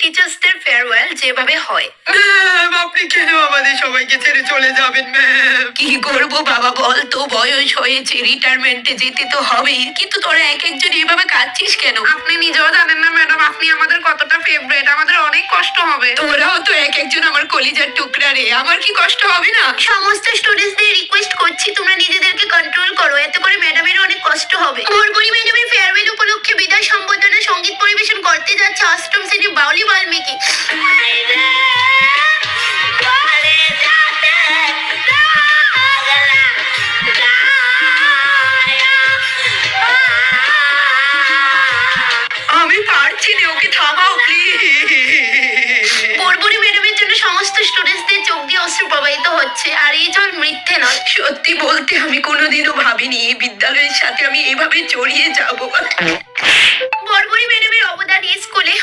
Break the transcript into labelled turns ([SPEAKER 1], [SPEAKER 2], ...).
[SPEAKER 1] টিচার্সদের farewell যেভাবে হয়।
[SPEAKER 2] Ma'am, আপনি কেন আমাদের সবাইকে ছেড়ে চলে যাবেন ম্যাম?
[SPEAKER 1] কি করবো বাবা বল, তো বয়স হয়েছে, রিটায়ারমেন্টে যেতে তো হবেই, কিন্তু তোরা এক একজন এইভাবে কাঁদছিস কেন?
[SPEAKER 3] আপনি নিজেও জানেন না ম্যাডাম, আপনি আমাদের কতটা ফেভারিট, আমাদের অনেক কষ্ট হবে।
[SPEAKER 1] তোরাও তো এক একজন আমার কলিজার টুকরা রে, আমার কি কষ্ট হবে না? সমস্ত স্টুডেন্টসদের রিকোয়েস্ট করছি তোমরা নিজেদেরকে কন্ট্রোল করো, এতে করে ম্যাডামের অনেক কষ্ট হবে। বরবরি ম্যাডামের ফেয়ারওয়েল উপলক্ষে বিদায় সম্বর্ধনা সঙ্গীত পরিবেশন করতে যাচ্ছে অষ্টম শ্রেণী বাউলি বাল্মীকি।
[SPEAKER 2] আমি পারছি না, ওকে থামাও প্লিজ।
[SPEAKER 1] বরবরি ম্যাডামের জন্য সমস্ত স্টুডেন্টসদের চোখ দিয়ে অশ্রু প্রবাহিত হচ্ছে, আর এই জল মিথ্যে নয়। সত্যি বলতে আমি কোনোদিনও ভাবিনি এই বিদ্যালয়ের সাথে আমি এইভাবে জড়িয়ে যাব। বরবরি ম্যাডামের অবদান এই স্কুলে